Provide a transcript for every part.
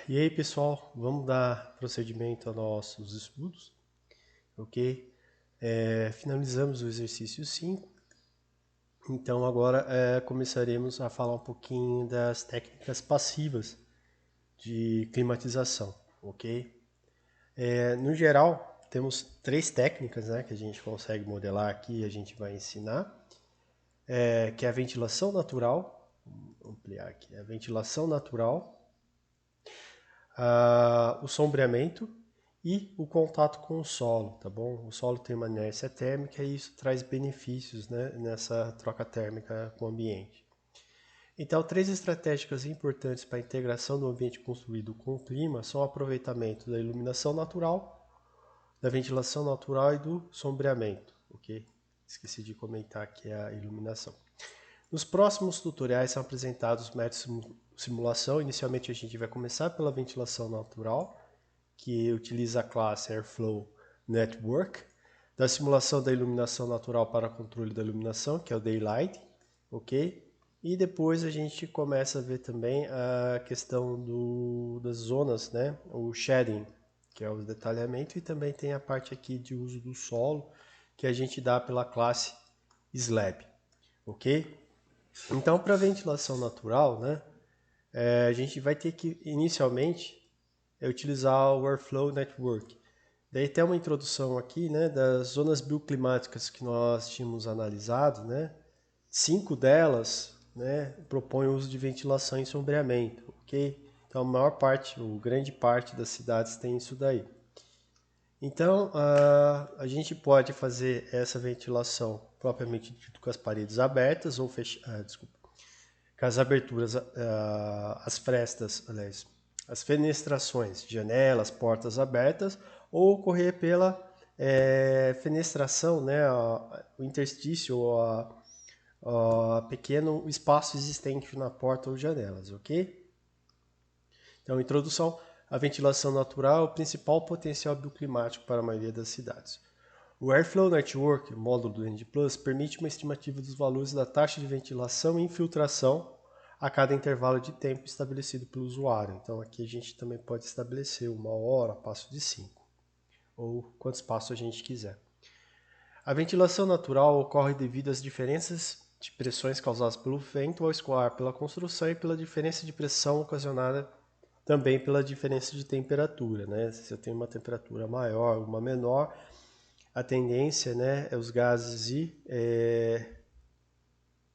E aí, pessoal, vamos dar procedimento aos nossos estudos, ok? Finalizamos o exercício 5, então agora começaremos a falar um pouquinho das técnicas passivas de climatização, ok? No geral, temos 3 técnicas, né, que a gente consegue modelar aqui e a gente vai ensinar, que é a ventilação natural, vou ampliar aqui, a ventilação natural, o sombreamento e o contato com o solo, tá bom? O solo tem uma inércia térmica e isso traz benefícios, né, nessa troca térmica com o ambiente. Então, 3 estratégias importantes para a integração do ambiente construído com o clima são o aproveitamento da iluminação natural, da ventilação natural e do sombreamento, ok? Esqueci de comentar aqui a iluminação. Nos próximos tutoriais são apresentados métodos de simulação. Inicialmente a gente vai começar pela ventilação natural, que utiliza a classe Airflow Network, da simulação da iluminação natural para controle da iluminação, que é o Daylight, ok? E depois a gente começa a ver também a questão das zonas, né? O shading, que é o detalhamento, e também tem a parte aqui de uso do solo, que a gente dá pela classe Slab, ok? Então, para ventilação natural, né, a gente vai ter que, inicialmente, utilizar o Airflow Network. Daí tem uma introdução aqui, né, das zonas bioclimáticas que nós tínhamos analisado, né, 5 delas, né, propõem o uso de ventilação e sombreamento, ok? Então, a maior parte, ou grande parte das cidades tem isso daí. Então, a gente pode fazer essa ventilação propriamente dito com as paredes abertas ou fechadas, com as aberturas, as frestas, aliás, as fenestrações, janelas, portas abertas, ou correr pela fenestração, né, o interstício, ou a pequeno espaço existente na porta ou janelas, ok? Então, introdução. A ventilação natural é o principal potencial bioclimático para a maioria das cidades. O Airflow Network, módulo do ND+, permite uma estimativa dos valores da taxa de ventilação e infiltração a cada intervalo de tempo estabelecido pelo usuário. Então aqui a gente também pode estabelecer 1 hora, passo de 5, ou quantos passos a gente quiser. A ventilação natural ocorre devido às diferenças de pressões causadas pelo vento ao escoar pela construção e pela diferença de pressão ocasionada também pela diferença de temperatura, né? Se eu tenho uma temperatura maior ou uma menor, a tendência, né, é os gases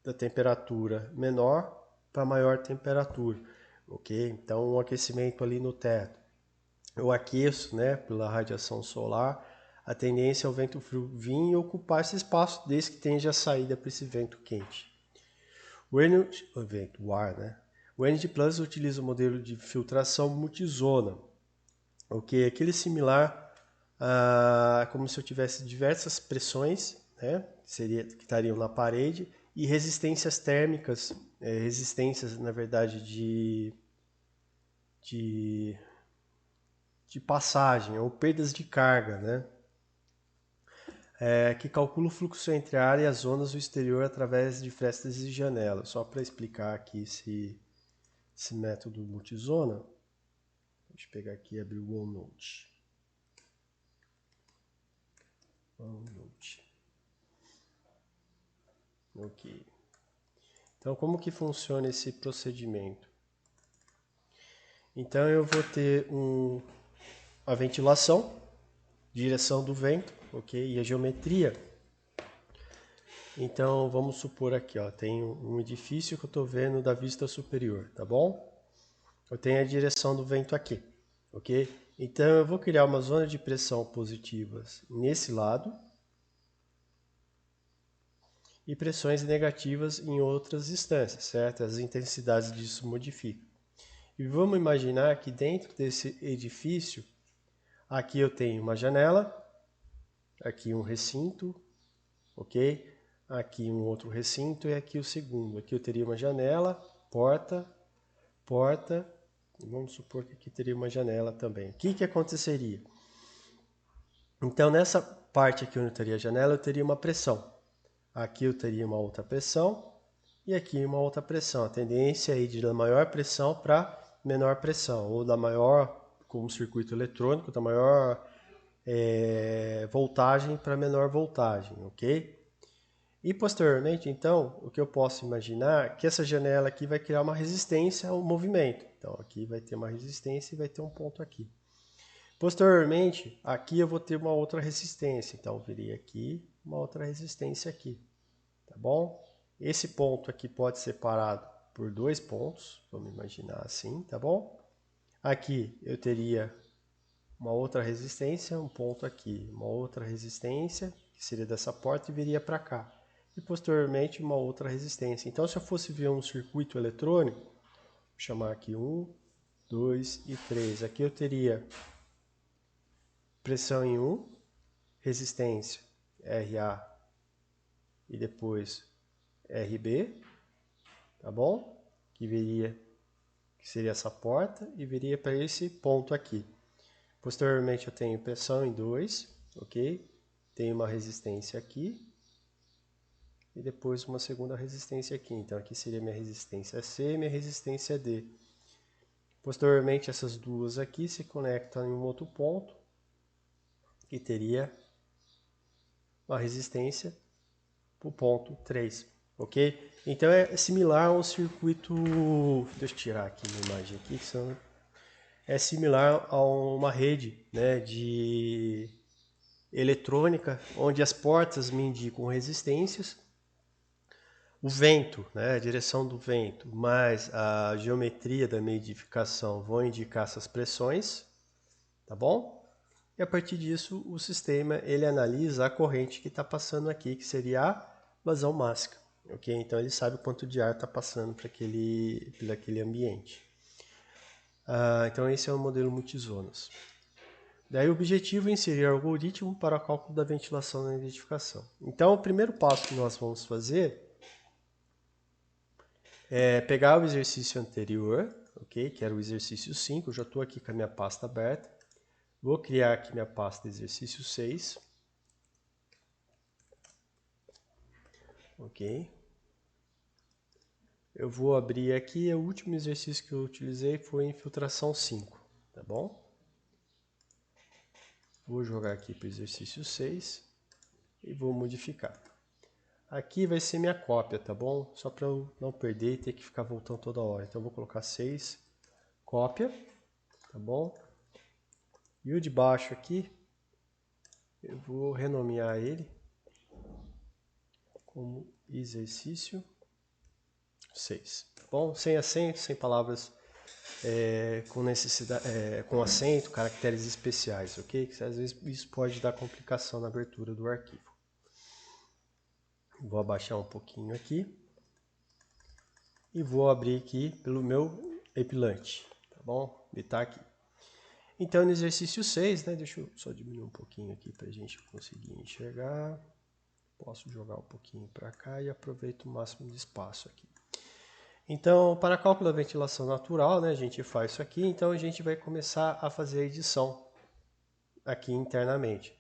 da temperatura menor para maior temperatura, ok? Então, um aquecimento ali no teto. Eu aqueço, né, pela radiação solar, a tendência é o vento frio vir e ocupar esse espaço, desde que tenha saída para esse vento quente. O ar, né? O ND Plus utiliza o modelo de filtração multizona, ok? Aquele similar como se eu tivesse diversas pressões, né, que estariam na parede, e resistências térmicas, resistências, na verdade, de passagem ou perdas de carga, né, que calcula o fluxo entre a área e as zonas do exterior através de frestas e janelas. Só para explicar aqui esse método multizona, deixa eu pegar aqui e abrir o OneNote. Ok. Então, como que funciona esse procedimento? Então, eu vou ter a ventilação, direção do vento, ok? E a geometria. Então, vamos supor aqui, ó, tem um edifício que eu estou vendo da vista superior, tá bom? Eu tenho a direção do vento aqui, ok? Então, eu vou criar uma zona de pressão positivas nesse lado e pressões negativas em outras instâncias, certo? As intensidades disso modificam. E vamos imaginar que dentro desse edifício, aqui eu tenho uma janela, aqui um recinto, ok? Aqui um outro recinto e aqui o segundo. Aqui eu teria uma janela, porta, e vamos supor que aqui teria uma janela também. O que aconteceria? Então, nessa parte aqui onde eu teria a janela, eu teria uma pressão. Aqui eu teria uma outra pressão e aqui uma outra pressão. A tendência é ir de maior pressão para menor pressão, ou da maior, como circuito eletrônico, da maior voltagem para menor voltagem, ok? E posteriormente, então, o que eu posso imaginar é que essa janela aqui vai criar uma resistência ao movimento. Então, aqui vai ter uma resistência e vai ter um ponto aqui. Posteriormente, aqui eu vou ter uma outra resistência. Então, eu viria aqui, uma outra resistência aqui. Tá bom? Esse ponto aqui pode ser separado por 2 pontos. Vamos imaginar assim, tá bom? Aqui eu teria uma outra resistência, um ponto aqui. Uma outra resistência, que seria dessa porta, e viria para cá. E posteriormente uma outra resistência. Então, se eu fosse ver um circuito eletrônico, vou chamar aqui 1, 2 e 3. Aqui eu teria pressão em 1, resistência RA e depois RB, tá bom? Que seria essa porta e viria para esse ponto aqui. Posteriormente eu tenho pressão em 2, ok? Tenho uma resistência aqui e depois uma segunda resistência aqui. Então aqui seria minha resistência C e minha resistência D. Posteriormente essas duas aqui se conectam em um outro ponto que teria uma resistência para o ponto 3, ok? Então é similar ao circuito, deixa eu tirar aqui uma imagem aqui, é similar a uma rede, né, de eletrônica, onde as portas me indicam resistências, o vento, né, a direção do vento, mais a geometria da minha edificação vão indicar essas pressões, tá bom? E a partir disso, o sistema ele analisa a corrente que está passando aqui, que seria a vazão máxima. Okay? Então ele sabe quanto de ar está passando por aquele ambiente. Então esse é o modelo multizonas. Daí o objetivo é inserir algoritmo para o cálculo da ventilação na edificação. Então o primeiro passo que nós vamos fazer é pegar o exercício anterior, okay? Que era o exercício 5, eu já estou aqui com a minha pasta aberta. Vou criar aqui minha pasta exercício 6. Ok. Eu vou abrir aqui, o último exercício que eu utilizei foi infiltração 5, tá bom? Vou jogar aqui para o exercício 6 e vou modificar. Aqui vai ser minha cópia, tá bom? Só para eu não perder e ter que ficar voltando toda hora. Então eu vou colocar 6, cópia, tá bom? E o de baixo aqui, eu vou renomear ele como exercício 6, tá bom? Sem acento, sem palavras com acento, caracteres especiais, ok? Que às vezes isso pode dar complicação na abertura do arquivo. Vou abaixar um pouquinho aqui e vou abrir aqui pelo meu Epilante, tá bom? Ele está aqui. Então, no exercício 6, né, deixa eu só diminuir um pouquinho aqui para a gente conseguir enxergar. Posso jogar um pouquinho para cá e aproveito o máximo de espaço aqui. Então, para cálculo da ventilação natural, né, a gente faz isso aqui, então a gente vai começar a fazer a edição aqui internamente.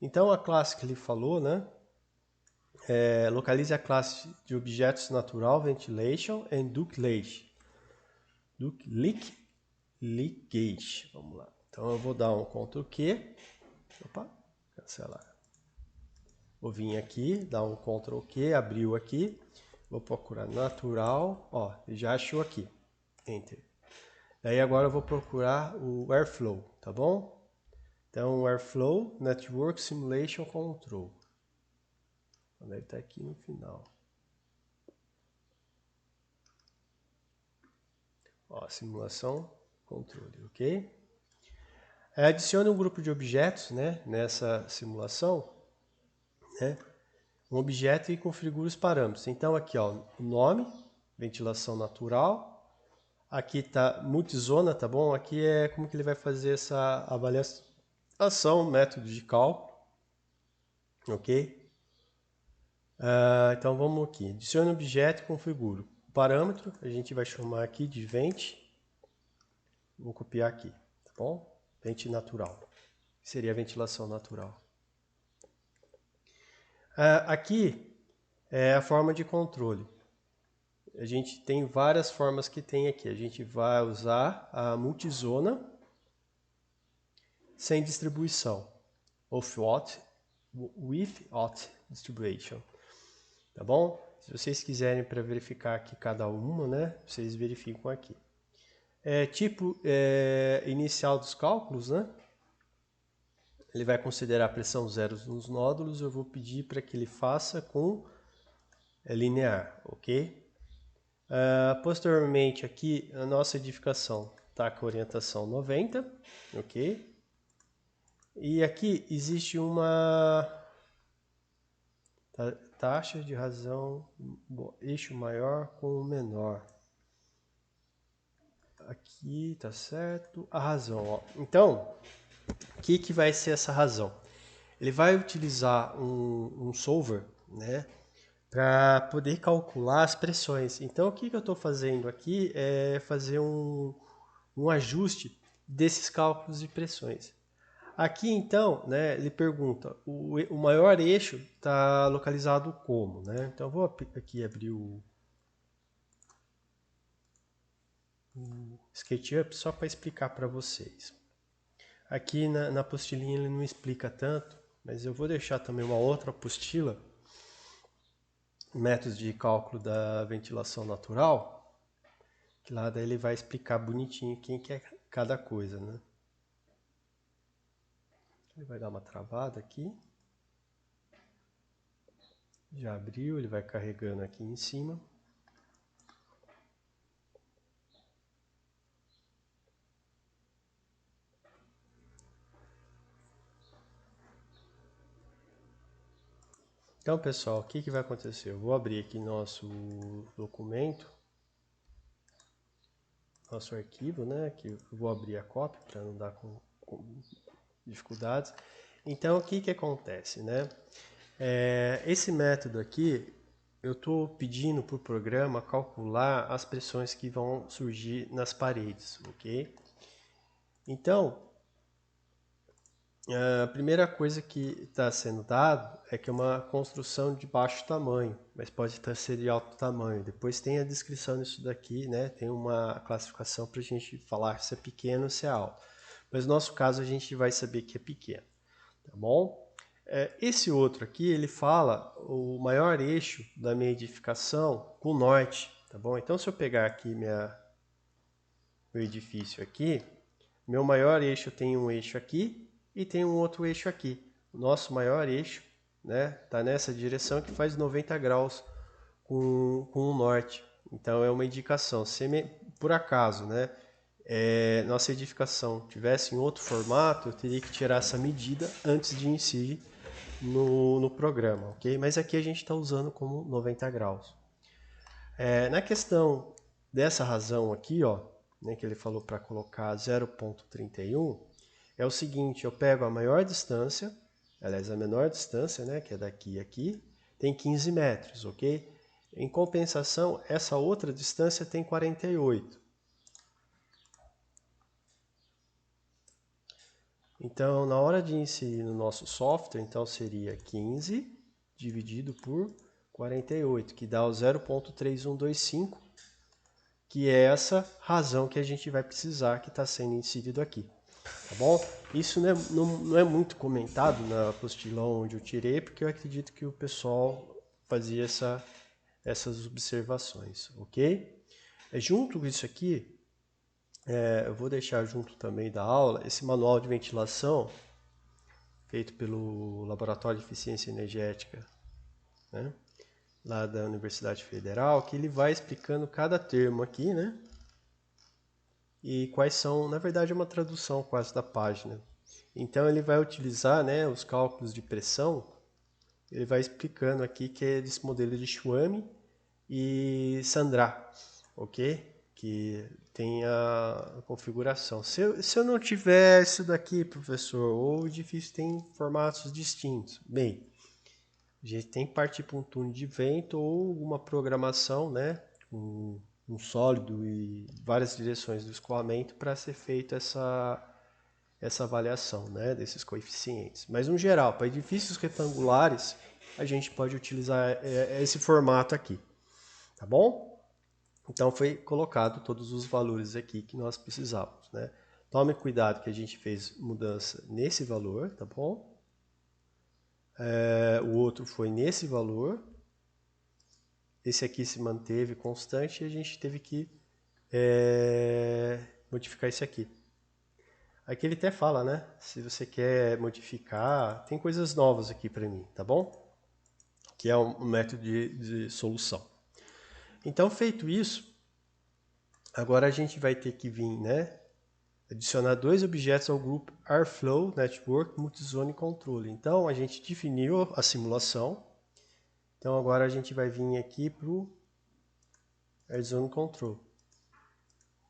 Então, a classe que ele falou, né, localize a classe de objetos natural, ventilation and ductilage. Ductilage, vamos lá. Então, eu vou dar um Ctrl Q, opa, cancelar. Vou vir aqui, dar um Ctrl Q, abriu aqui, vou procurar natural, ó, já achou aqui, Enter. Daí agora eu vou procurar o Airflow, tá bom? Então, Airflow Network Simulation Control. Deve estar aqui no final. Ó, simulação, controle, ok? Adicione um grupo de objetos, né, nessa simulação, né, um objeto e configure os parâmetros. Então aqui, ó, o nome, ventilação natural. Aqui está multizona, tá bom? Aqui é como que ele vai fazer essa avaliação, método de cálculo, ok? Então vamos aqui, adicione objeto e configure. O parâmetro a gente vai chamar aqui de vent, vou copiar aqui, tá bom? Vent natural, que seria a ventilação natural. Aqui é a forma de controle. a gente tem várias formas que tem aqui. A gente vai usar a multizona sem distribuição, without distribution, tá bom? Se vocês quiserem para verificar aqui cada uma, né, vocês verificam aqui. Tipo inicial dos cálculos, né? Ele vai considerar a pressão zero nos nódulos, eu vou pedir para que ele faça com linear, ok? Posteriormente aqui, a nossa edificação está com orientação 90, ok? E aqui existe uma taxa de razão, eixo maior com o menor. Aqui tá certo, a razão, ó. Então, o que vai ser essa razão? Ele vai utilizar um solver, né, para poder calcular as pressões. Então, o que eu estou fazendo aqui é fazer um ajuste desses cálculos de pressões. Aqui, então, né, ele pergunta, o maior eixo está localizado como? Né? Então, eu vou aqui abrir o SketchUp só para explicar para vocês. Aqui na apostilinha ele não explica tanto, mas eu vou deixar também uma outra apostila, métodos de cálculo da ventilação natural, que lá daí ele vai explicar bonitinho quem que é cada coisa, né? Ele vai dar uma travada aqui. Já abriu, ele vai carregando aqui em cima. Então, pessoal, o que vai acontecer? Eu vou abrir aqui nosso documento, nosso arquivo, né? Que eu vou abrir a cópia para não dar com dificuldades. Então, o que acontece, né? Esse método aqui, eu estou pedindo para o programa calcular as pressões que vão surgir nas paredes, ok? Então, a primeira coisa que está sendo dado é que é uma construção de baixo tamanho, mas pode ser de alto tamanho. Depois tem a descrição disso daqui, né? Tem uma classificação para a gente falar se é pequeno ou se é alto. Mas no nosso caso a gente vai saber que é pequeno, tá bom? Esse outro aqui, ele fala o maior eixo da minha edificação com o norte, tá bom? Então se eu pegar aqui meu edifício aqui, meu maior eixo tem um eixo aqui, e tem um outro eixo aqui. O nosso maior eixo, né, tá nessa direção que faz 90 graus com o norte. Então é uma indicação. Se por acaso, né, nossa edificação tivesse em outro formato, eu teria que tirar essa medida antes de inserir no programa, ok? Mas aqui a gente está usando como 90 graus. Na questão dessa razão aqui, ó, né, que ele falou para colocar 0,31, é o seguinte, eu pego a maior distância, aliás, a menor distância, né, que é daqui a aqui, tem 15 metros, ok? Em compensação, essa outra distância tem 48. Então, na hora de inserir no nosso software, então seria 15 dividido por 48, que dá o 0,3125, que é essa razão que a gente vai precisar que está sendo inserido aqui. Tá bom? Isso não é muito comentado na apostila onde eu tirei, porque eu acredito que o pessoal fazia essas observações, ok? Junto com isso aqui, eu vou deixar junto também da aula esse manual de ventilação feito pelo Laboratório de Eficiência Energética, né? Lá da Universidade Federal, que ele vai explicando cada termo aqui, né? E quais são, na verdade é uma tradução quase da página. Então ele vai utilizar, né, os cálculos de pressão, ele vai explicando aqui que é desse modelo de Schwamm e Sandra, ok? Que tem a configuração. Se eu não tiver isso daqui, professor, ou o edifício tem formatos distintos, bem, a gente tem que partir para um túnel de vento ou alguma programação, né, um sólido e várias direções do escoamento para ser feita essa avaliação, né, desses coeficientes. Mas, no geral, para edifícios retangulares, a gente pode utilizar esse formato aqui, tá bom? Então foi colocado todos os valores aqui que nós precisávamos, né? Tome cuidado que a gente fez mudança nesse valor, tá bom? O outro foi nesse valor. Esse aqui se manteve constante e a gente teve que modificar esse aqui. Aqui ele até fala, né? Se você quer modificar, tem coisas novas aqui para mim, tá bom? Que é um método de solução. Então, feito isso, agora a gente vai ter que vir, né? Adicionar dois objetos ao grupo Airflow Network Multizone Controle. Então, a gente definiu a simulação. Então, agora a gente vai vir aqui para o AirZone Control.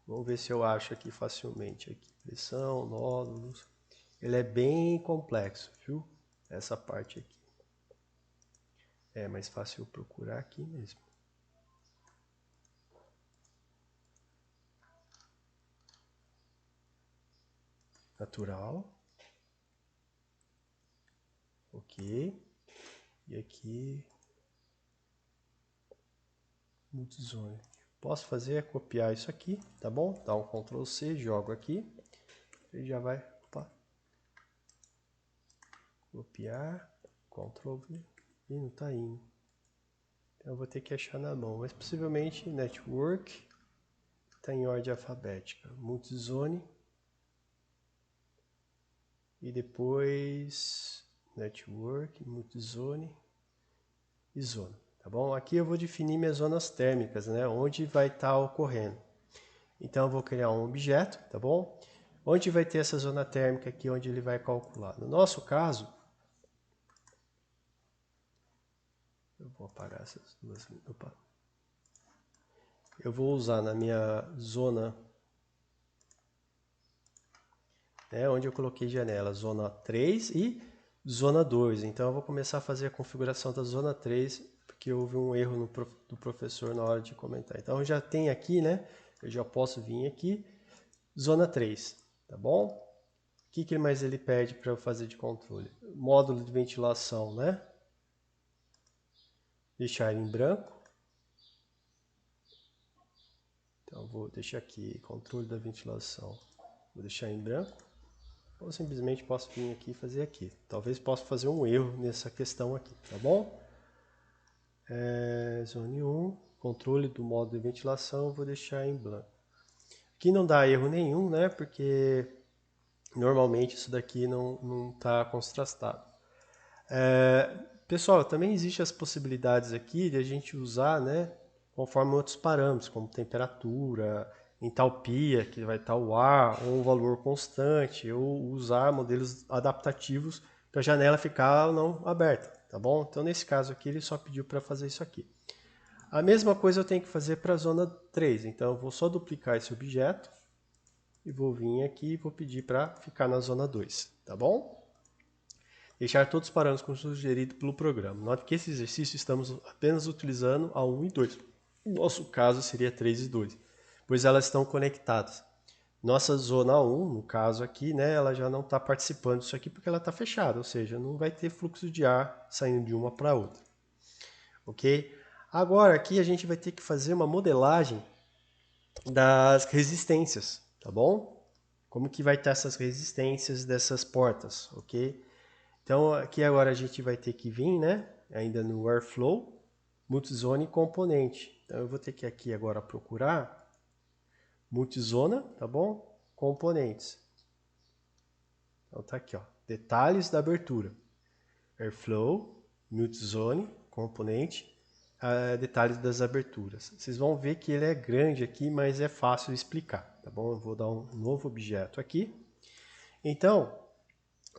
Vamos ver se eu acho aqui facilmente. Aqui, pressão, nódulos. Ele é bem complexo, viu? Essa parte aqui. É mais fácil eu procurar aqui mesmo. Natural. Ok. E aqui, multizone. Posso fazer é copiar isso aqui, tá bom? Dá um Ctrl C, jogo aqui. Ele já vai, opa, copiar, Ctrl V, e não tá indo. Então eu vou ter que achar na mão, mas possivelmente network está em ordem alfabética. Multizone e depois network, multizone e zona. Tá bom? Aqui eu vou definir minhas zonas térmicas, né? Onde vai estar ocorrendo. Então eu vou criar um objeto, tá bom? Onde vai ter essa zona térmica aqui, onde ele vai calcular. No nosso caso, eu vou apagar essas duas. Opa. Eu vou usar na minha zona, né, onde eu coloquei janela, zona 3 e zona 2. Então eu vou começar a fazer a configuração da zona 3, porque houve um erro do professor na hora de comentar. Então eu já tenho aqui, né? Eu já posso vir aqui, zona 3, tá bom? O que mais ele pede para eu fazer de controle? Módulo de ventilação, né? Deixar ele em branco. Então vou deixar aqui, controle da ventilação. Vou deixar em branco. Ou simplesmente posso vir aqui e fazer aqui. Talvez possa fazer um erro nessa questão aqui, tá bom? Zone 1, controle do modo de ventilação, vou deixar em branco. Aqui não dá erro nenhum, né? Porque normalmente isso daqui não está contrastado. Pessoal, também existem as possibilidades aqui de a gente usar, né? Conforme outros parâmetros, como temperatura, entalpia, que vai estar o ar, ou um valor constante, ou usar modelos adaptativos para a janela ficar ou não aberta, tá bom? Então, nesse caso aqui, ele só pediu para fazer isso aqui. A mesma coisa eu tenho que fazer para a zona 3, então eu vou só duplicar esse objeto e vou vir aqui e vou pedir para ficar na zona 2, tá bom? Deixar todos os parâmetros como sugerido pelo programa. Note que esse exercício estamos apenas utilizando a 1 e 2. No nosso caso seria 3 e 2, pois elas estão conectadas. Nossa zona 1, no caso aqui, né, ela já não está participando disso aqui porque ela está fechada, ou seja, não vai ter fluxo de ar saindo de uma para outra. Ok? Agora aqui a gente vai ter que fazer uma modelagem das resistências, tá bom? Como que vai estar essas resistências dessas portas, ok? Então aqui agora a gente vai ter que vir, né? Ainda no Airflow, Multizone componente. Então eu vou ter que aqui agora procurar multizona, tá bom? Componentes. Então tá aqui, ó. Detalhes da abertura. Airflow, multizone, componente, detalhes das aberturas. Vocês vão ver que ele é grande aqui, mas é fácil de explicar, tá bom? Eu vou dar um novo objeto aqui. Então,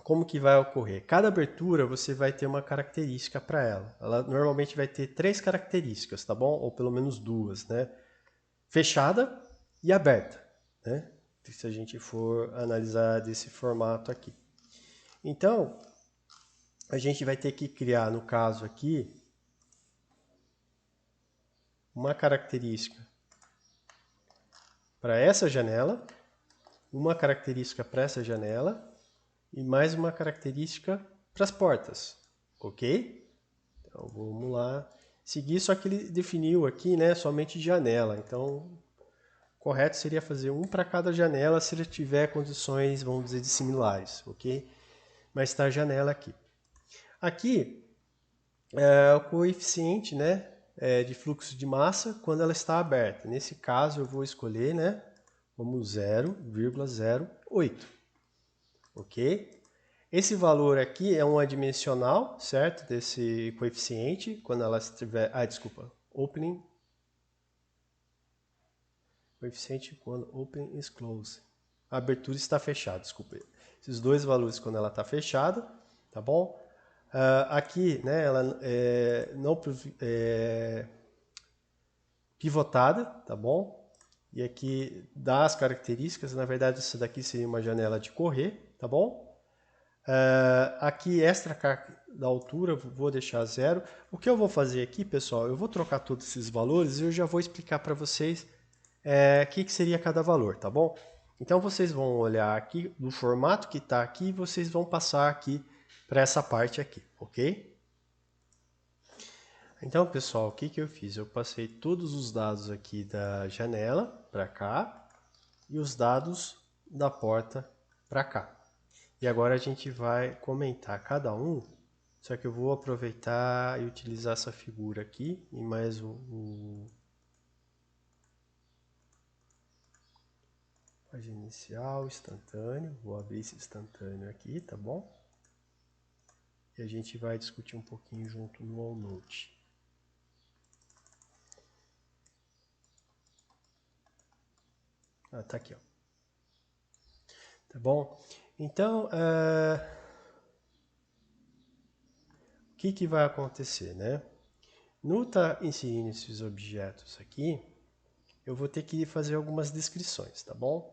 como que vai ocorrer? Cada abertura você vai ter uma característica para ela. Ela normalmente vai ter 3 características, tá bom? Ou pelo menos 2, né? Fechada e aberta, né? Se a gente for analisar desse formato aqui. Então, a gente vai ter que criar, no caso aqui, uma característica para essa janela, uma característica para essa janela e mais uma característica para as portas, ok? Então vamos lá, seguir, só que ele definiu aqui, né, somente janela. Então, o correto seria fazer um para cada janela se ele tiver condições, vamos dizer, de similares, ok? Mas está a janela aqui. Aqui é o coeficiente, né, de fluxo de massa quando ela está aberta. Nesse caso, eu vou escolher, né, como 0,08, ok? Esse valor aqui é um adimensional, certo? Desse coeficiente, quando ela estiver... desculpa. Opening. Coeficiente quando open is close. A abertura está fechada, desculpa. Esses dois valores quando ela está fechada, tá bom? Aqui, né, ela não pivotada, tá bom? E aqui dá as características, na verdade isso daqui seria uma janela de correr, tá bom? Aqui extra carga da altura, vou deixar 0. O que eu vou fazer aqui, pessoal, eu vou trocar todos esses valores e eu já vou explicar para vocês o que seria cada valor, tá bom? Então vocês vão olhar aqui no formato que está aqui e vocês vão passar aqui para essa parte aqui, ok? Então, pessoal, o que eu fiz? Eu passei todos os dados aqui da janela para cá e os dados da porta para cá. E agora a gente vai comentar cada um, só que eu vou aproveitar e utilizar essa figura aqui e mais página inicial, instantâneo, vou abrir esse instantâneo aqui, tá bom? E a gente vai discutir um pouquinho junto no OneNote. Tá aqui, ó. Tá bom? Então, o que vai acontecer, né? No estar inserindo esses objetos aqui, eu vou ter que fazer algumas descrições, tá bom?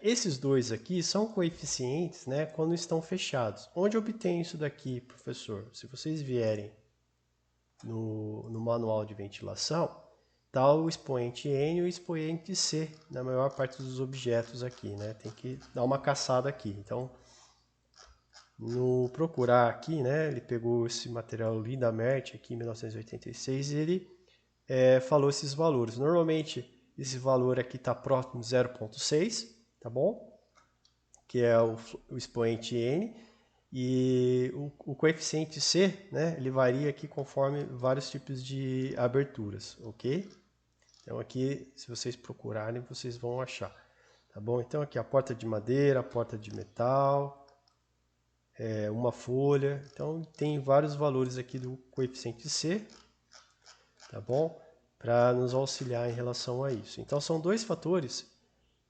Esses dois aqui são coeficientes, né, quando estão fechados. Onde eu obtenho isso daqui, professor? Se vocês vierem no manual de ventilação, está o expoente N e o expoente C na maior parte dos objetos aqui, né? Tem que dar uma caçada aqui. Então, no procurar aqui, né, ele pegou esse material Linda Mert aqui em 1986 e ele falou esses valores. Normalmente, esse valor aqui está próximo de 0,6, tá bom? Que é o expoente N. E o coeficiente C, né, ele varia aqui conforme vários tipos de aberturas, ok? Então aqui, se vocês procurarem, vocês vão achar, tá bom? Então aqui a porta de madeira, a porta de metal, uma folha. Então tem vários valores aqui do coeficiente C, tá bom? Para nos auxiliar em relação a isso. Então são dois fatores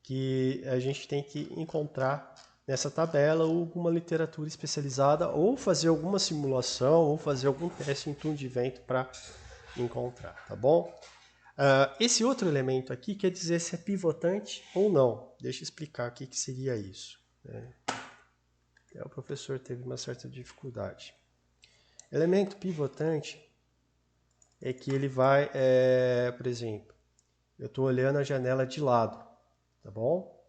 que a gente tem que encontrar nessa tabela ou alguma literatura especializada ou fazer alguma simulação ou fazer algum teste em túnel de vento para encontrar, tá bom? Esse outro elemento aqui quer dizer se é pivotante ou não. Deixa eu explicar o que seria isso, né? O professor teve uma certa dificuldade. Elemento pivotante é que ele vai, por exemplo, eu estou olhando a janela de lado, tá bom?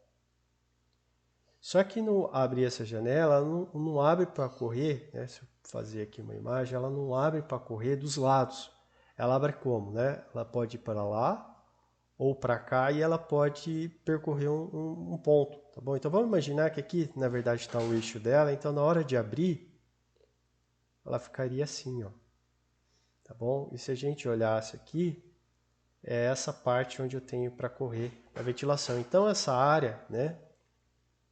Só que no abrir essa janela, ela não abre para correr, né? Se eu fazer aqui uma imagem, ela não abre para correr dos lados. Ela abre como, né? Ela pode ir para lá ou para cá e ela pode percorrer um ponto, tá bom? Então vamos imaginar que aqui, na verdade, está o eixo dela. Então na hora de abrir, ela ficaria assim, ó, tá bom? E se a gente olhasse aqui, é essa parte onde eu tenho para correr a ventilação. Então essa área, né,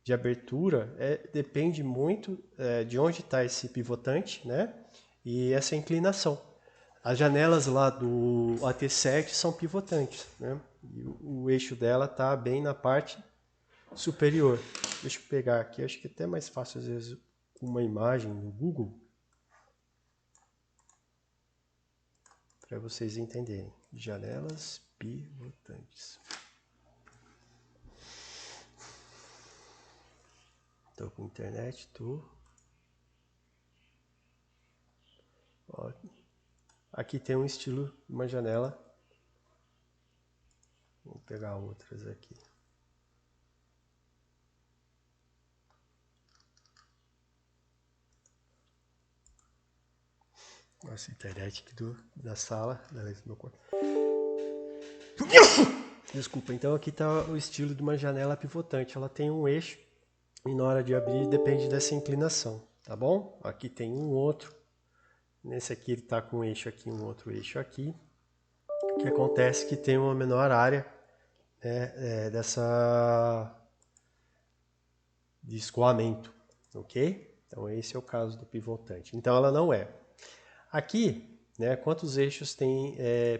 de abertura depende muito de onde está esse pivotante, né? E essa inclinação. As janelas lá do AT7 são pivotantes, né? E o eixo dela está bem na parte superior. Deixa eu pegar aqui, acho que é até mais fácil às vezes uma imagem no Google para vocês entenderem. Janelas pivotantes. Estou com internet, estou. Aqui tem um estilo, uma janela. Vou pegar outras aqui. Nossa, internet aqui da sala, do meu quarto. Desculpa, então aqui está o estilo de uma janela pivotante. Ela tem um eixo e na hora de abrir depende dessa inclinação, tá bom? Aqui tem um outro. Nesse aqui ele está com um eixo aqui, um outro eixo aqui. O que acontece é que tem uma menor área, né, de escoamento, ok? Então esse é o caso do pivotante. Então ela não é. Aqui, né, quantos eixos tem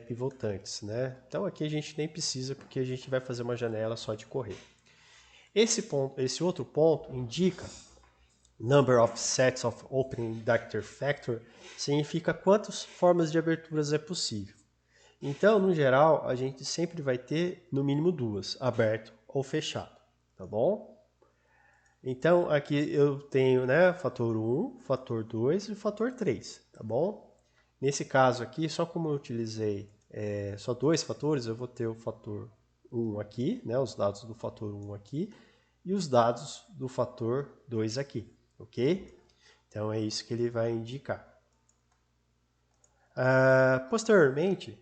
pivotantes, né? Então aqui a gente nem precisa porque a gente vai fazer uma janela só de correr. Esse outro ponto indica number of sets of opening diameter factor, significa quantas formas de aberturas é possível. Então, no geral, a gente sempre vai ter no mínimo duas, aberto ou fechado, tá bom? Então, aqui eu tenho, né, fator 1, fator 2 e fator 3, tá bom? Nesse caso aqui, só como eu utilizei só dois fatores, eu vou ter o fator 1 aqui, né, os dados do fator 1 aqui, e os dados do fator 2 aqui, ok? Então, é isso que ele vai indicar. Posteriormente,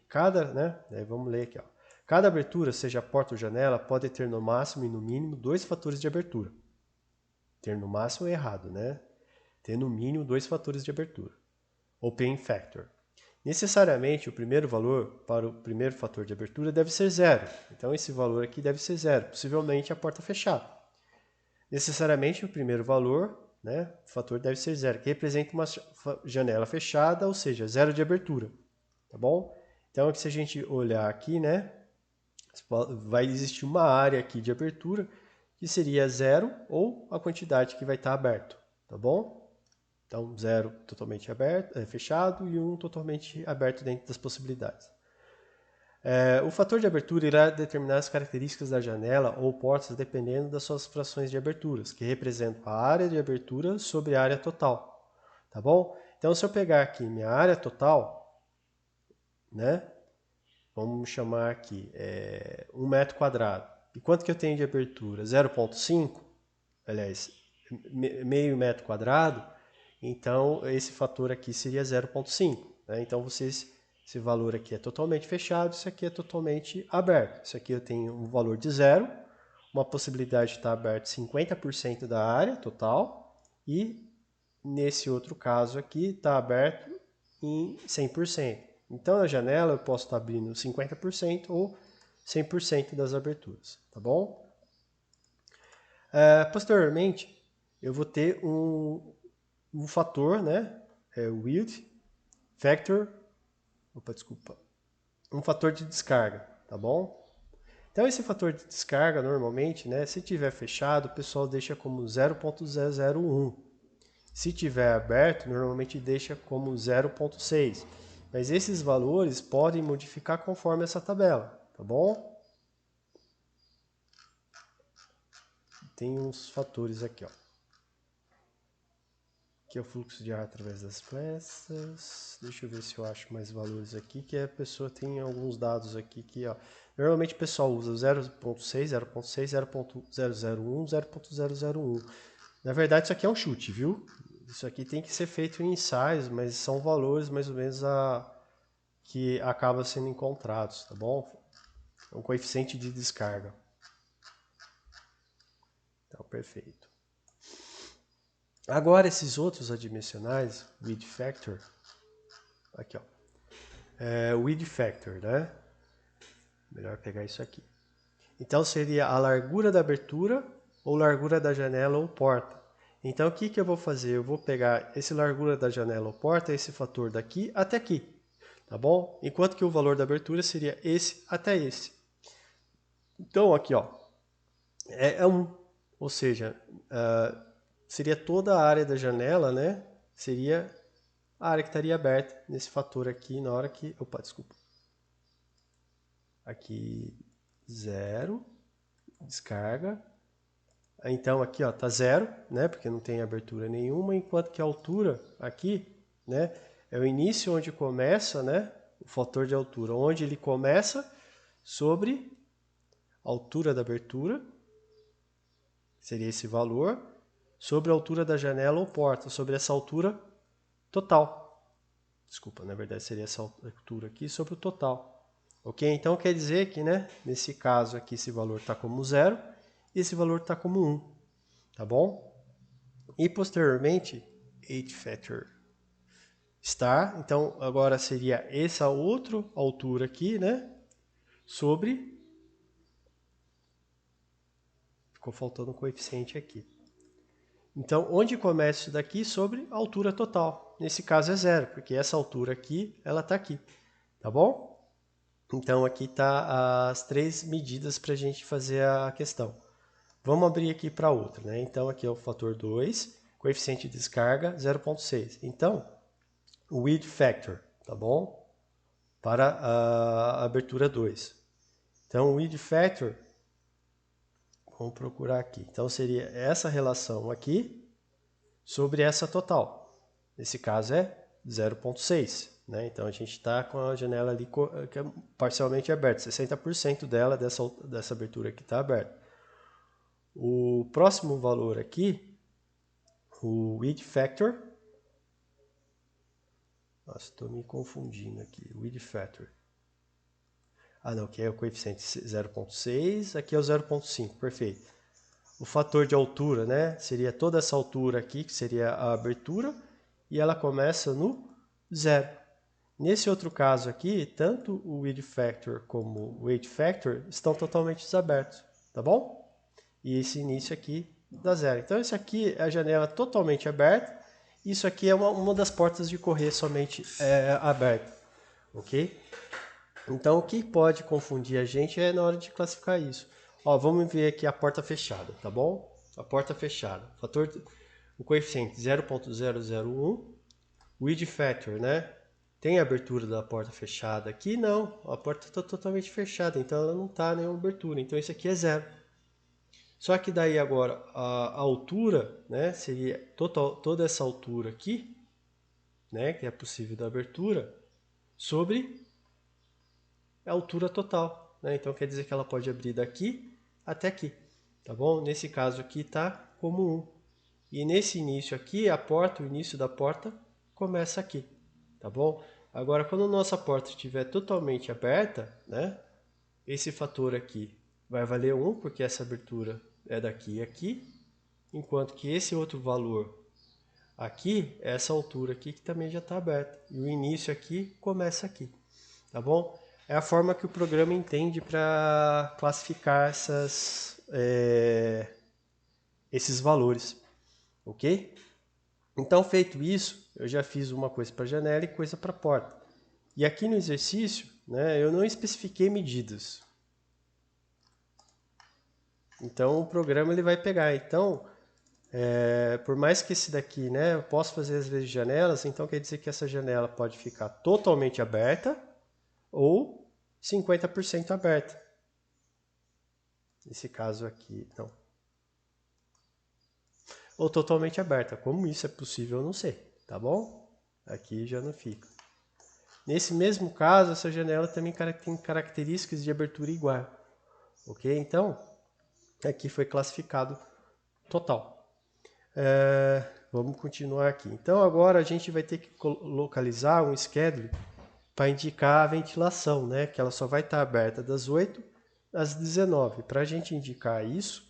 vamos ler aqui, ó. Cada abertura, seja porta ou janela, pode ter no máximo e no mínimo dois fatores de abertura. Ter no máximo é errado, né? Ter no mínimo dois fatores de abertura. Opening factor. Necessariamente, o primeiro valor para o primeiro fator de abertura deve ser zero. Então, esse valor aqui deve ser zero, possivelmente a porta fechada. Necessariamente, o primeiro valor, né, o fator deve ser zero, que representa uma janela fechada, ou seja, zero de abertura. Tá bom? Então, se a gente olhar aqui, né, vai existir uma área aqui de abertura que seria zero ou a quantidade que vai estar aberto, tá bom? Então, zero totalmente aberto, fechado e um totalmente aberto dentro das possibilidades. O fator de abertura irá determinar as características da janela ou portas dependendo das suas frações de aberturas, que representam a área de abertura sobre a área total, tá bom? Então, se eu pegar aqui minha área total, né, vamos chamar aqui 1 metro quadrado. E quanto que eu tenho de abertura? 0,5, aliás, meio metro quadrado. Então, esse fator aqui seria 0,5. Né? Então, esse valor aqui é totalmente fechado, isso aqui é totalmente aberto. Isso aqui eu tenho um valor de 0, uma possibilidade de estar aberto 50% da área total, e nesse outro caso aqui está aberto em 100%. Então, na janela eu posso estar abrindo 50% ou 100% das aberturas, tá bom? Posteriormente, eu vou ter um fator, né? Width factor, um fator de descarga, tá bom? Então, esse fator de descarga, normalmente, né, se tiver fechado, o pessoal deixa como 0.001. Se tiver aberto, normalmente deixa como 0.6. Mas esses valores podem modificar conforme essa tabela, tá bom? Tem uns fatores aqui, ó. Aqui é o fluxo de ar através das peças. Deixa eu ver se eu acho mais valores aqui, que a pessoa tem alguns dados aqui que, ó, normalmente o pessoal usa 0.6, 0.6, 0.001, 0.001. Na verdade, isso aqui é um chute, viu? Isso aqui tem que ser feito em ensaios, mas são valores mais ou menos que acabam sendo encontrados, tá bom? É um coeficiente de descarga. Então, perfeito. Agora, esses outros adimensionais, width factor, aqui, ó. Width factor, né? Melhor pegar isso aqui. Então, seria a largura da abertura ou largura da janela ou porta. Então, o que eu vou fazer? Eu vou pegar esse largura da janela ou porta, esse fator daqui até aqui, tá bom? Enquanto que o valor da abertura seria esse até esse. Então, aqui, ó, é 1, ou seja, seria toda a área da janela, né? Seria a área que estaria aberta nesse fator aqui na hora que... Opa, desculpa. Aqui, 0, descarga. Então aqui, ó, tá 0, né? Porque não tem abertura nenhuma, enquanto que a altura aqui, né? É o início onde começa, né? O fator de altura, onde ele começa sobre a altura da abertura, seria esse valor, sobre a altura da janela ou porta, sobre essa altura total. Desculpa, na verdade seria essa altura aqui sobre o total. Ok? Então quer dizer que, né, nesse caso aqui, esse valor está como 0 e esse valor está como 1. Tá bom? E posteriormente, 8 factor star. Então agora seria essa outra altura aqui, né? Sobre. Ficou faltando um coeficiente aqui. Então, onde começa isso daqui? Sobre a altura total. Nesse caso é 0, porque essa altura aqui, ela está aqui. Tá bom? Então, aqui está as 3 medidas para a gente fazer a questão. Vamos abrir aqui para outra, né? Então, aqui é o fator 2, coeficiente de descarga 0,6. Então, o width factor, tá bom? Para a abertura 2. Então, o width factor, vamos procurar aqui. Então, seria essa relação aqui sobre essa total. Nesse caso é 0,6. Né? Então, a gente está com a janela ali que é parcialmente aberta. 60% dela, dessa abertura aqui, está aberta. O próximo valor aqui, o width factor. Nossa, estou me confundindo aqui. Width factor. Ah, não, aqui é o coeficiente 0,6, aqui é o 0,5, perfeito. O fator de altura, né, seria toda essa altura aqui, que seria a abertura, e ela começa no 0. Nesse outro caso aqui, tanto o width factor como o weight factor estão totalmente desabertos, tá bom? E esse início aqui dá 0. Então, isso aqui é a janela totalmente aberta, isso aqui é uma das portas de correr somente aberta, ok? Então, o que pode confundir a gente é na hora de classificar isso. Ó, vamos ver aqui a porta fechada, tá bom? A porta fechada. O coeficiente 0,001. O width factor, né? Tem a abertura da porta fechada aqui? Não. A porta está totalmente fechada, então ela não está nenhuma abertura. Então, isso aqui é 0. Só que daí agora a altura, né? Seria toda essa altura aqui, né? Que é possível da abertura, sobre a altura total, né? Então quer dizer que ela pode abrir daqui até aqui, tá bom? Nesse caso aqui está como 1. E nesse início aqui, o início da porta começa aqui, tá bom? Agora, quando a nossa porta estiver totalmente aberta, né? Esse fator aqui vai valer 1, porque essa abertura é daqui a aqui, enquanto que esse outro valor aqui, é essa altura aqui que também já está aberta. E o início aqui começa aqui, tá bom? É a forma que o programa entende para classificar esses valores, ok? Então, feito isso, eu já fiz uma coisa para a janela e coisa para a porta. E aqui no exercício, né, eu não especifiquei medidas. Então, o programa ele vai pegar. Então, por mais que esse daqui, né, eu posso fazer às vezes janelas, então quer dizer que essa janela pode ficar totalmente aberta ou 50% aberta. Nesse caso aqui, não. Ou totalmente aberta. Como isso é possível, eu não sei, tá bom? Aqui já não fica. Nesse mesmo caso, essa janela também tem características de abertura igual, ok? Então, aqui foi classificado total. Vamos continuar aqui. Então, agora a gente vai ter que localizar um schedule para indicar a ventilação, né? Que ela só vai estar aberta das 8 às 19. Para a gente indicar isso,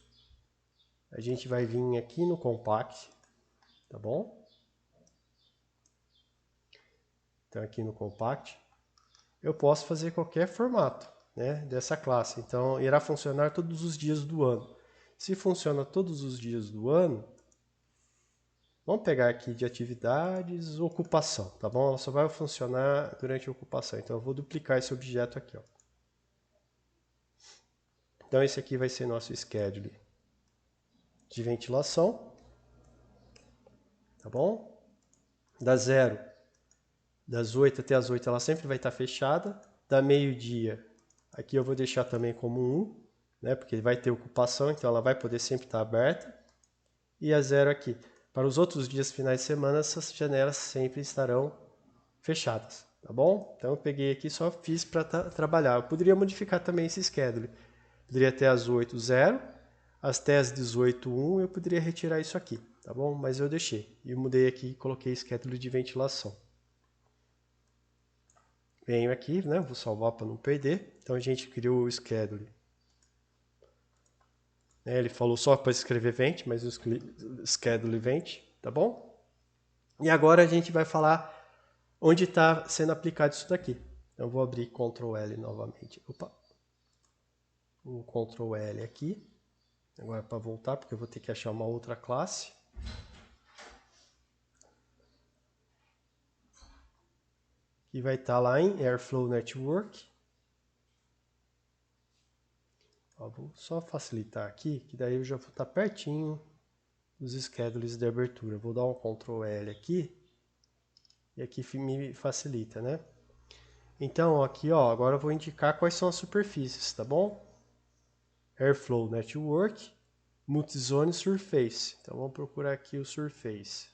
a gente vai vir aqui no Compact, tá bom? Então, aqui no Compact, eu posso fazer qualquer formato, né, dessa classe. Então, irá funcionar todos os dias do ano. Se funciona todos os dias do ano, vamos pegar aqui de atividades, ocupação, tá bom? Ela só vai funcionar durante a ocupação. Então, eu vou duplicar esse objeto aqui, ó. Então, esse aqui vai ser nosso schedule de ventilação, tá bom? Das 8 até as 8, ela sempre vai estar fechada. Da meio-dia, aqui eu vou deixar também como 1, né? Porque vai ter ocupação, então ela vai poder sempre estar aberta. E a 0 aqui. Para os outros dias finais de semana, essas janelas sempre estarão fechadas, tá bom? Então eu peguei aqui, só fiz para trabalhar. Eu poderia modificar também esse schedule. Poderia até às 8, 0. Até às 18, 1, eu poderia retirar isso aqui, tá bom? Mas eu deixei. E mudei aqui e coloquei schedule de ventilação. venho aqui, né? Vou salvar para não perder. Então a gente criou o schedule. Ele falou só para escrever event, mas o schedule event, tá bom? E agora a gente vai falar onde está sendo aplicado isso daqui. Então eu vou abrir Ctrl L novamente. Opa! Um Ctrl L aqui. Agora para voltar, porque eu vou ter que achar uma outra classe. Que vai estar lá em Airflow Network. Ó, vou só facilitar aqui, que daí eu já vou estar pertinho dos schedules de abertura. Vou dar um Ctrl L aqui. E aqui me facilita, né? Então, aqui, ó, agora eu vou indicar quais são as superfícies, tá bom? Airflow Network, Multizone Surface. Então, vamos procurar aqui o Surface.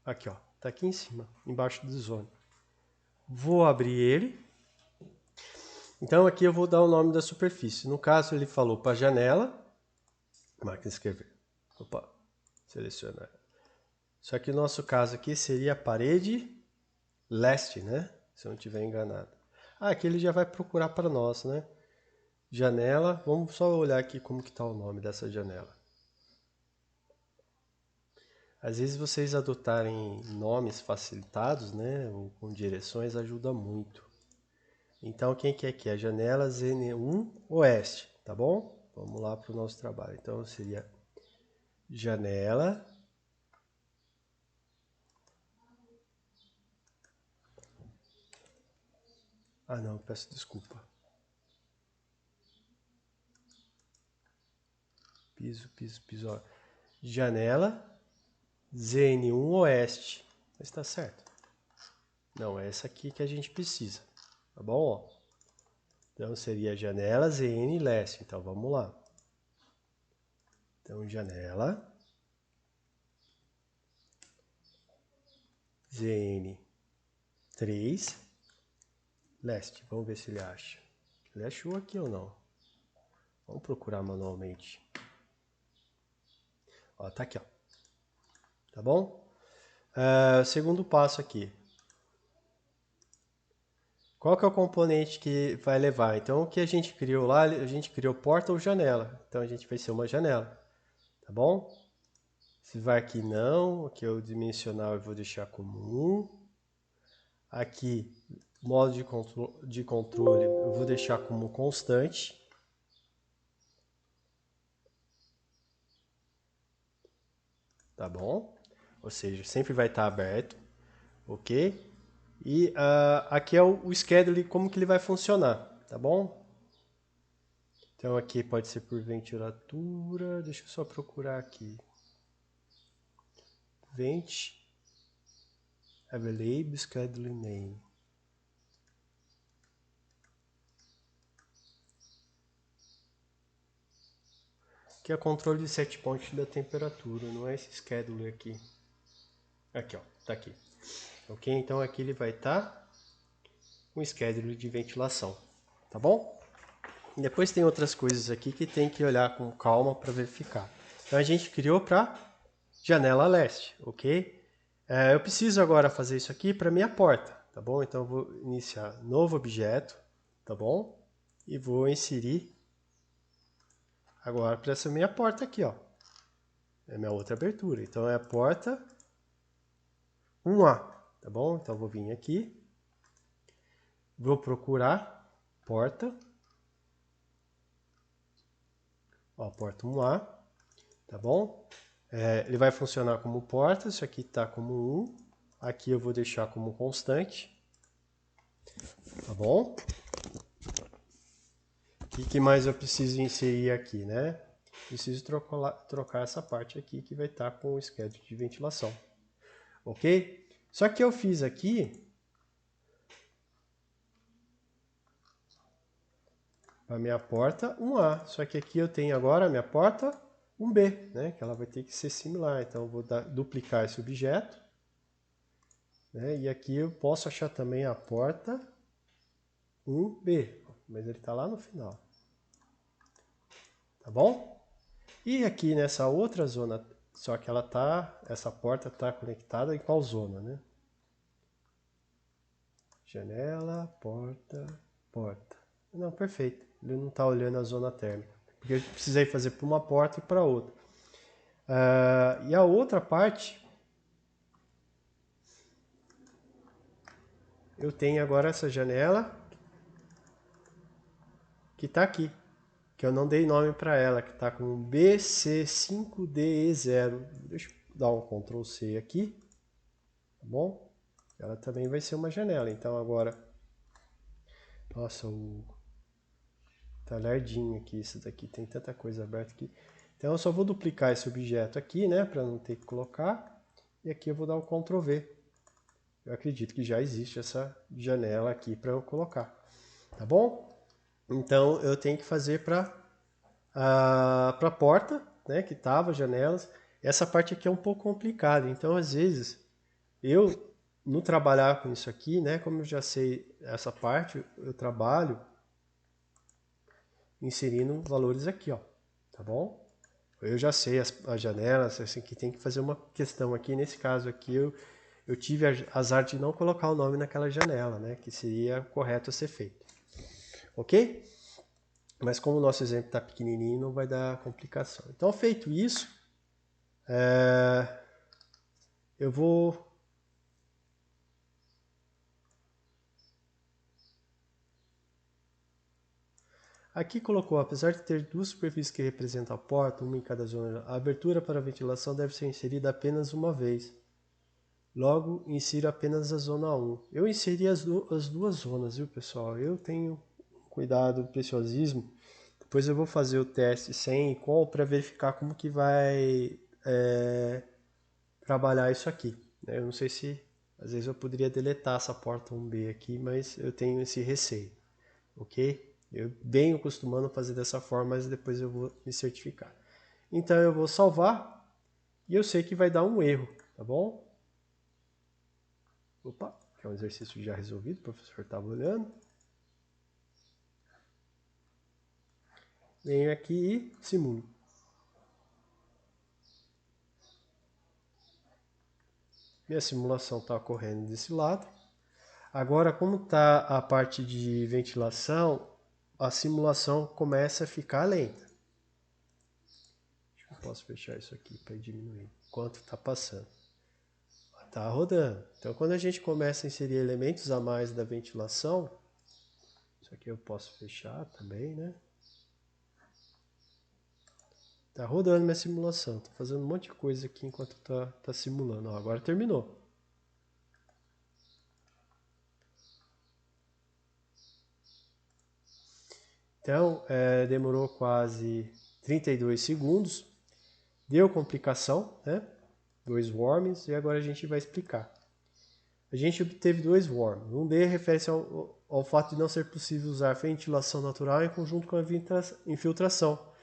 Aqui, ó, tá aqui em cima, embaixo do Zone. Vou abrir ele. Então, aqui eu vou dar o nome da superfície. No caso, ele falou para janela. Máquina de escrever. Opa, selecionar. Só que no nosso caso aqui seria a parede leste, né? Se eu não estiver enganado. Ah, aqui ele já vai procurar para nós, né? Janela, vamos só olhar aqui como que está o nome dessa janela. Às vezes vocês adotarem nomes facilitados, né? Ou com direções ajuda muito. Então, quem que é aqui? A janela ZN1 Oeste, tá bom? Vamos lá para o nosso trabalho. Então, seria janela Ah, não, peço desculpa. Piso. Ó. Janela ZN1 Oeste. Mas está certo. Não, é essa aqui que a gente precisa. Tá bom? Ó. Então seria janela ZN Leste. Então vamos lá. Então janela ZN 3 Leste. Vamos ver se ele acha. Ele achou aqui ou não? Vamos procurar manualmente. Ó, tá aqui, ó. Tá bom? Segundo passo aqui. Qual que é o componente que vai levar? Então, o que a gente criou lá, a gente criou porta ou janela. Então, a gente vai ser uma janela. Tá bom? Se vai aqui não, aqui é o dimensional eu vou deixar como 1. Aqui, modo de controle eu vou deixar como constante. Tá bom? Ou seja, sempre vai estar aberto. Ok? E aqui é o schedule, como que ele vai funcionar. Tá bom? Então aqui pode ser por ventilatura. Deixa eu só procurar aqui. Vent Available Schedule Name. Que é controle de set point da temperatura, não é esse schedule aqui. Aqui, ó, tá aqui. Ok? Então aqui ele vai estar com o schedule de ventilação, tá bom? E depois tem outras coisas aqui que tem que olhar com calma para verificar. Então a gente criou para janela leste, ok? Eu preciso agora fazer isso aqui para minha porta, tá bom? Então eu vou iniciar novo objeto, tá bom? E vou inserir agora para essa minha porta aqui, ó. É minha outra abertura. Então é a porta 1A, tá bom? Então eu vou vir aqui, vou procurar porta, ó, porta 1A, tá bom? Ele vai funcionar como porta, isso aqui está como 1, aqui eu vou deixar como constante, tá bom? O que mais eu preciso inserir aqui, né? Preciso trocar essa parte aqui que vai estar com o schedule de ventilação, ok? Só que eu fiz aqui a minha porta 1A, só que aqui eu tenho agora a minha porta 1B, né? Que ela vai ter que ser similar, então eu vou duplicar esse objeto, né? E aqui eu posso achar também a porta 1B, mas ele está lá no final. Tá bom? E aqui nessa outra zona Só que essa porta está conectada em qual zona, né? Janela, porta, porta. Não, perfeito. Ele não está olhando a zona térmica. Porque eu precisei fazer para uma porta e para outra. E a outra parte, eu tenho agora essa janela que está aqui, que eu não dei nome para ela, que está com BC5DE0. Deixa eu dar um Ctrl C aqui, tá bom? Ela também vai ser uma janela. Então agora, nossa, tá lerdinho aqui isso daqui, tem tanta coisa aberta aqui. Então eu só vou duplicar esse objeto aqui, né, para não ter que colocar. E aqui eu vou dar um Ctrl V. Eu acredito que já existe essa janela aqui para eu colocar, tá bom? Então eu tenho que fazer para a porta, né, que tava janelas. Essa parte aqui é um pouco complicada, então às vezes eu no trabalhar com isso aqui, né, como eu já sei essa parte, eu trabalho inserindo valores aqui, ó, tá bom? Eu já sei as janelas, assim, que tem que fazer uma questão aqui. Nesse caso aqui, eu tive azar de não colocar o nome naquela janela, né? Que seria correto a ser feito. Ok? Mas como o nosso exemplo está pequenininho, não vai dar complicação. Então, feito isso, eu vou... Aqui colocou, apesar de ter duas superfícies que representam a porta, uma em cada zona, a abertura para a ventilação deve ser inserida apenas uma vez. Logo, insiro apenas a zona 1. Eu inseri as duas zonas, viu, pessoal? Eu tenho cuidado, preciosismo. Depois eu vou fazer o teste sem e com para verificar como que vai trabalhar isso aqui. Eu não sei se, às vezes eu poderia deletar essa porta 1B aqui, mas eu tenho esse receio, ok? Eu venho acostumando a fazer dessa forma, mas depois eu vou me certificar. Então eu vou salvar e eu sei que vai dar um erro, tá bom? Opa, que é um exercício já resolvido, o professor estava olhando. Venho aqui e simulo. Minha simulação está ocorrendo desse lado. Agora, como está a parte de ventilação, a simulação começa a ficar lenta. Acho que eu posso fechar isso aqui para diminuir enquanto está passando. Está rodando. Então, quando a gente começa a inserir elementos a mais da ventilação, isso aqui eu posso fechar também, né? Tá rodando minha simulação. Tô fazendo um monte de coisa aqui enquanto tá simulando. Ó, agora terminou. Então, demorou quase 32 segundos. Deu complicação, né? 2 worms, e agora a gente vai explicar. A gente obteve 2 worms. Um deles refere-se ao fato de não ser possível usar ventilação natural em conjunto com a infiltração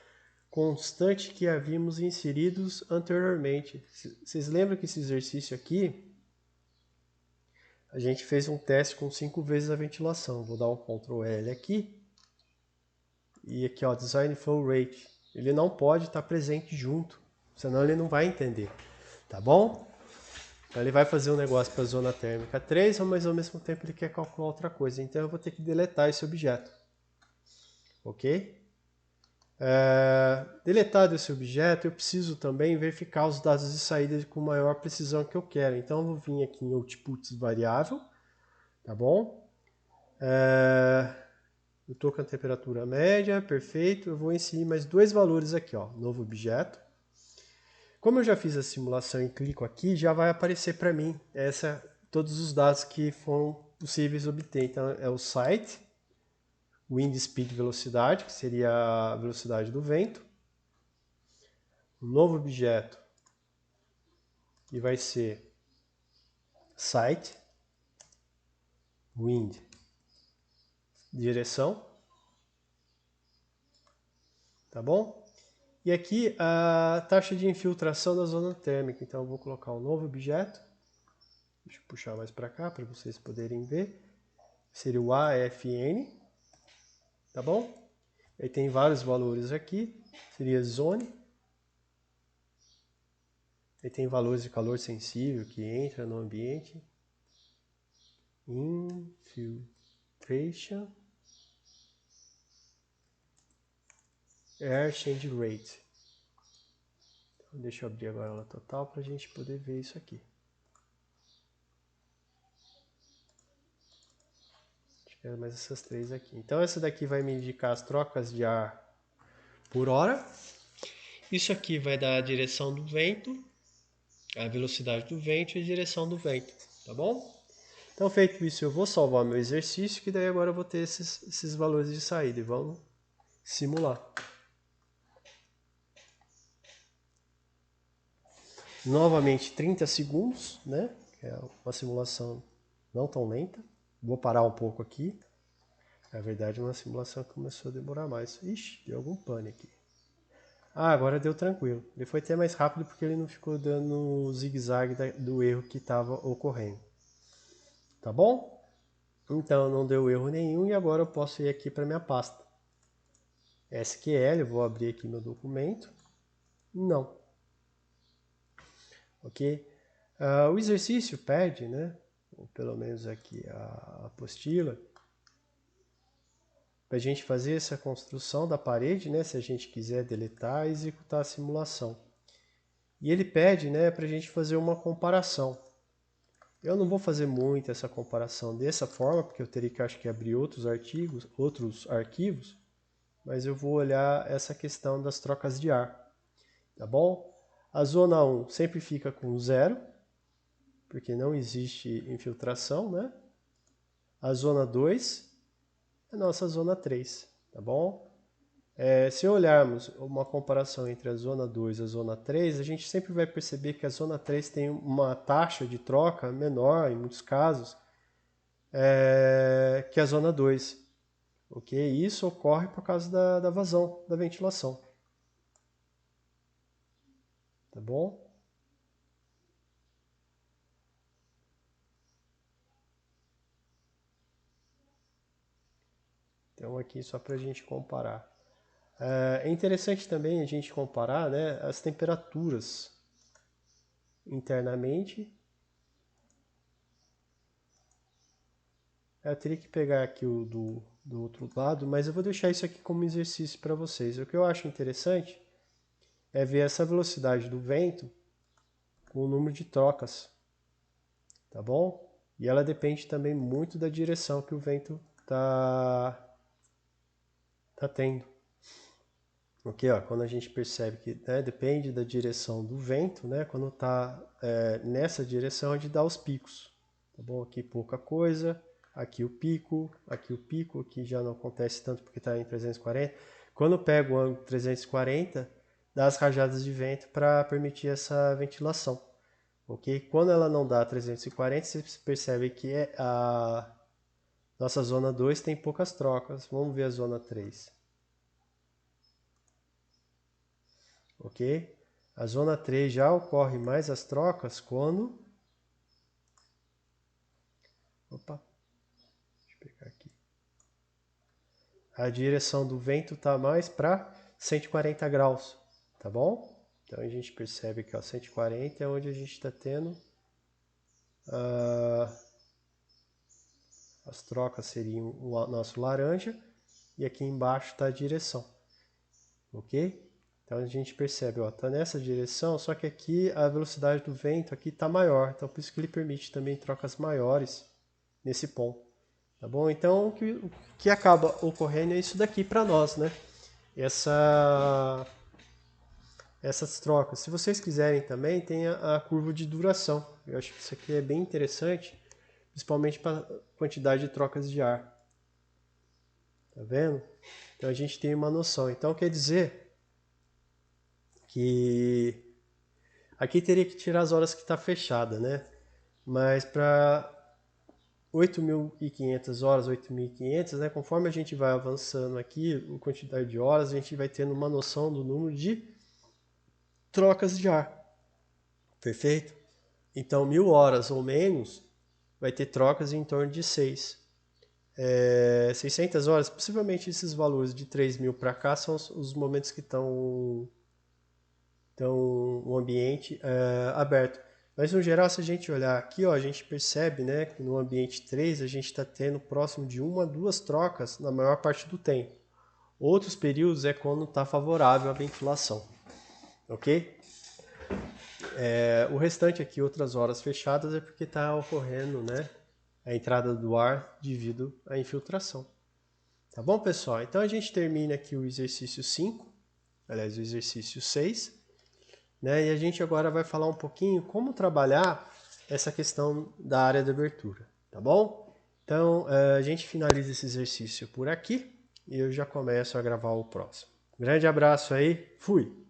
constante que havíamos inseridos anteriormente. Vocês lembram que esse exercício aqui, a gente fez um teste com 5 vezes a ventilação. Vou dar um Ctrl L aqui. E aqui, ó, Design Flow Rate. Ele não pode estar presente junto, senão ele não vai entender. Tá bom? Então ele vai fazer um negócio para a zona térmica 3, mas ao mesmo tempo ele quer calcular outra coisa. Então eu vou ter que deletar esse objeto. Ok? Deletado esse objeto, eu preciso também verificar os dados de saída com maior precisão que eu quero. Então eu vou vir aqui em Outputs variável, tá bom? Eu estou com a temperatura média, perfeito. Eu vou inserir mais 2 valores aqui, ó, novo objeto. Como eu já fiz a simulação e clico aqui, já vai aparecer para mim todos os dados que foram possíveis obter. Então é o site, wind speed velocidade, que seria a velocidade do vento. Um novo objeto que vai ser site, wind, direção, tá bom? E aqui a taxa de infiltração da zona térmica. Então eu vou colocar um novo objeto. Deixa eu puxar mais para cá para vocês poderem ver. Seria o AFN, tá bom? Aí tem vários valores aqui. Seria zone. Ele tem valores de calor sensível que entra no ambiente. Infiltration Air Change Rate. Então, deixa eu abrir agora ela total para a gente poder ver isso aqui. Deixa eu ver mais essas três aqui. Então essa daqui vai me indicar as trocas de ar por hora. Isso aqui vai dar a direção do vento, a velocidade do vento e a direção do vento, tá bom? Então, feito isso, eu vou salvar meu exercício, que daí agora eu vou ter esses valores de saída e vamos simular. Novamente 30 segundos, né? Que é uma simulação não tão lenta. Vou parar um pouco aqui. Na verdade, uma simulação que começou a demorar mais. Ixi, deu algum pane aqui. Ah, agora deu tranquilo. Ele foi até mais rápido porque ele não ficou dando o zigue-zague do erro que estava ocorrendo. Tá bom? Então não deu erro nenhum e agora eu posso ir aqui para minha pasta. SQL, eu vou abrir aqui meu documento. Não. Ok? O exercício pede, né? Ou pelo menos aqui a apostila, para a gente fazer essa construção da parede, né? Se a gente quiser deletar e executar a simulação. E ele pede, né, para a gente fazer uma comparação. Eu não vou fazer muito essa comparação dessa forma, porque eu teria que, acho que, abrir outros arquivos, mas eu vou olhar essa questão das trocas de ar, tá bom? A zona 1 sempre fica com 0, porque não existe infiltração, né? A zona 2 é a nossa zona 3, tá bom? Se olharmos uma comparação entre a zona 2 e a zona 3, a gente sempre vai perceber que a zona 3 tem uma taxa de troca menor, em muitos casos, que a zona 2. Okay? Isso ocorre por causa da vazão, da ventilação. Tá bom? Então aqui só para a gente comparar. É interessante também a gente comparar, né, as temperaturas internamente. Eu teria que pegar aqui o do outro lado, mas eu vou deixar isso aqui como exercício para vocês. O que eu acho interessante é ver essa velocidade do vento com o número de trocas, tá bom? E ela depende também muito da direção que o vento tá tendo. Ok, ó, quando a gente percebe que, né, depende da direção do vento, né, quando está nessa direção é de dar os picos, tá bom? Aqui pouca coisa, aqui o pico, aqui já não acontece tanto porque está em 340. Quando eu pego o ângulo 340, dá as rajadas de vento para permitir essa ventilação, ok? Quando ela não dá 340, você percebe que a nossa zona 2 tem poucas trocas. Vamos ver a zona 3. Ok? A zona 3 já ocorre mais as trocas quando... Opa, deixa eu pegar aqui. A direção do vento está mais para 140 graus, tá bom? Então a gente percebe que ó, 140 é onde a gente está tendo as trocas seriam o nosso laranja e aqui embaixo está a direção, ok? Então a gente percebe, ó, tá nessa direção, só que aqui a velocidade do vento aqui está maior, então por isso que ele permite também trocas maiores nesse ponto, tá bom? Então o que acaba ocorrendo é isso daqui para nós, né? Essas trocas. Se vocês quiserem também, tem a curva de duração. Eu acho que isso aqui é bem interessante, principalmente para a quantidade de trocas de ar. Tá vendo? Então a gente tem uma noção. Então quer dizer que aqui teria que tirar as horas que está fechada, né? Mas para 8.500 horas, 8.500, né? Conforme a gente vai avançando aqui, a quantidade de horas, a gente vai tendo uma noção do número de trocas de ar. Perfeito? Então, 1.000 horas ou menos, vai ter trocas em torno de 6. 600 horas, possivelmente esses valores de 3.000 para cá são os momentos que estão Então, um ambiente aberto. Mas, no geral, se a gente olhar aqui, ó, a gente percebe, né, que no ambiente 3 a gente está tendo próximo de 1 a 2 trocas na maior parte do tempo. Outros períodos é quando está favorável à ventilação. Ok? O restante aqui, outras horas fechadas, é porque está ocorrendo, né, a entrada do ar devido à infiltração. Tá bom, pessoal? Então a gente termina aqui o exercício 5, aliás, o exercício 6, né? E a gente agora vai falar um pouquinho como trabalhar essa questão da área de abertura, tá bom? Então a gente finaliza esse exercício por aqui e eu já começo a gravar o próximo. Grande abraço aí, fui!